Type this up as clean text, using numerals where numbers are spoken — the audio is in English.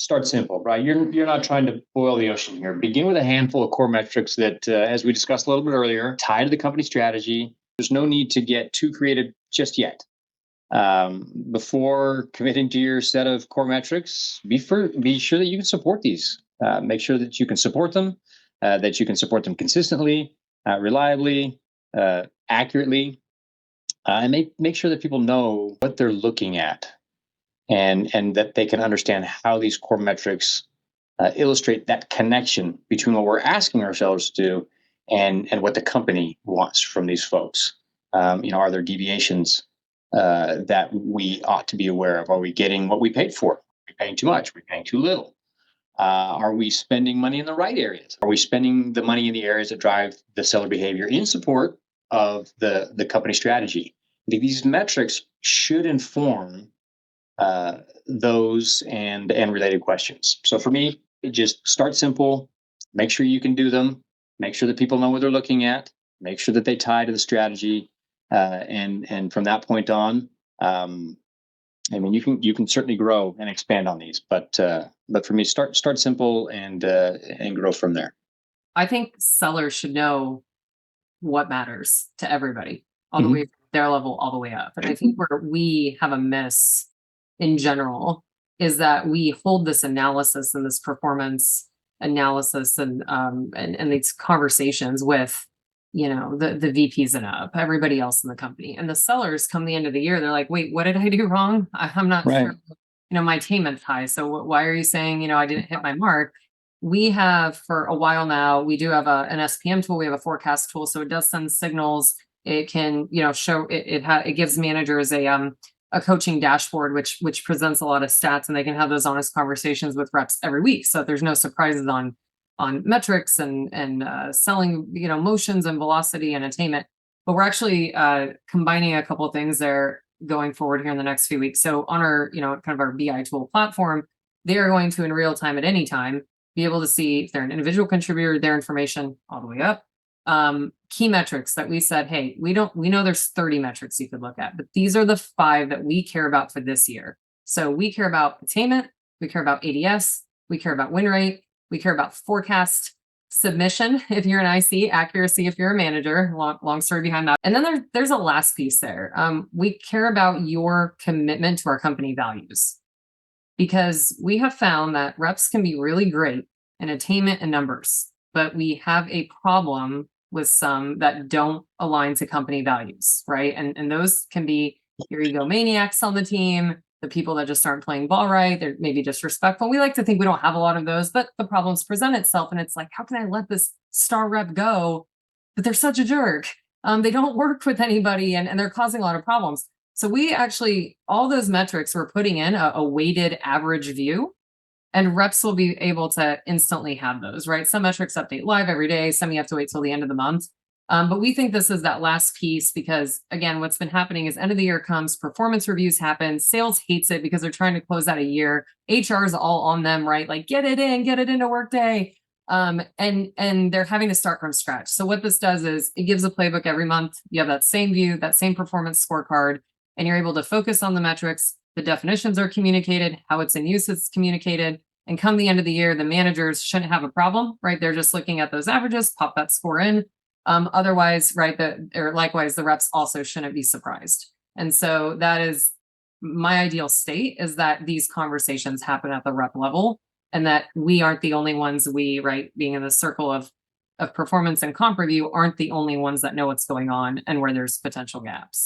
start simple, right? You're not trying to boil the ocean here. Begin with a handful of core metrics that, as we discussed a little bit earlier, tie to the company strategy. There's no need to get too creative just yet. Before committing to your set of core metrics, be sure that you can support these. Make sure that you can support them, that you can support them consistently, reliably, accurately, and make sure that people know what they're looking at, and that they can understand how these core metrics illustrate that connection between what we're asking ourselves to do and what the company wants from these folks. Are there deviations that we ought to be aware of? Are we getting what we paid for? Are we paying too much? Are we paying too little? Are we spending money in the right areas? Are we spending the money in the areas that drive the seller behavior in support of the company strategy? These metrics should inform those and related questions. So for me, just start simple, make sure you can do them, make sure that people know what they're looking at, make sure that they tie to the strategy, and from that point on, you can certainly grow and expand on these, but for me, start simple and grow from there. I think sellers should know what matters to everybody, all the way from their level all the way up. And I think where we have a miss in general is that we hold this analysis and this performance analysis and these conversations with the VPs and up, everybody else in the company, and the sellers come the end of the year, they're like, wait, what did I do wrong? I'm not sure. My attainment's high, so why are you saying I didn't hit my mark? We have for a while now, we do have an SPM tool, we have a forecast tool, so it does send signals. It can show it gives managers a coaching dashboard which presents a lot of stats, and they can have those honest conversations with reps every week, so there's no surprises on metrics and selling motions and velocity and attainment. But we're actually combining a couple of things there going forward here in the next few weeks. So on our kind of our BI tool platform, they are going to in real time at any time be able to see if they're an individual contributor, their information all the way up. Key metrics that we said, hey, we know there's 30 metrics you could look at, but these are the 5 that we care about for this year. So we care about attainment, we care about ADS, we care about win rate, we care about forecast submission if you're an IC, accuracy if you're a manager, long story behind that. And then there's a last piece there. We care about your commitment to our company values, because we have found that reps can be really great in attainment and numbers, but we have a problem with some that don't align to company values, right? And those can be your egomaniacs on the team, the people that just aren't playing ball right, they're maybe disrespectful. We like to think we don't have a lot of those, but the problems present itself, and it's like, how can I let this star rep go? But they're such a jerk. They don't work with anybody, and they're causing a lot of problems. So we actually, all those metrics, we're putting in a weighted average view, and reps will be able to instantly have those, right? Some metrics update live every day, some you have to wait till the end of the month. But we think this is that last piece because, again, what's been happening is end of the year comes, performance reviews happen, sales hates it because they're trying to close out a year. HR is all on them, right? Like, get it into Workday. And they're having to start from scratch. So what this does is it gives a playbook every month. You have that same view, that same performance scorecard, and you're able to focus on the metrics. The definitions are communicated, how it's in use is communicated. And come the end of the year, the managers shouldn't have a problem, right? They're just looking at those averages, pop that score in. Otherwise, right, likewise, the reps also shouldn't be surprised. And so that is my ideal state, is that these conversations happen at the rep level, and that we aren't the only ones, right, being in the circle of performance and comp review, aren't the only ones that know what's going on and where there's potential gaps.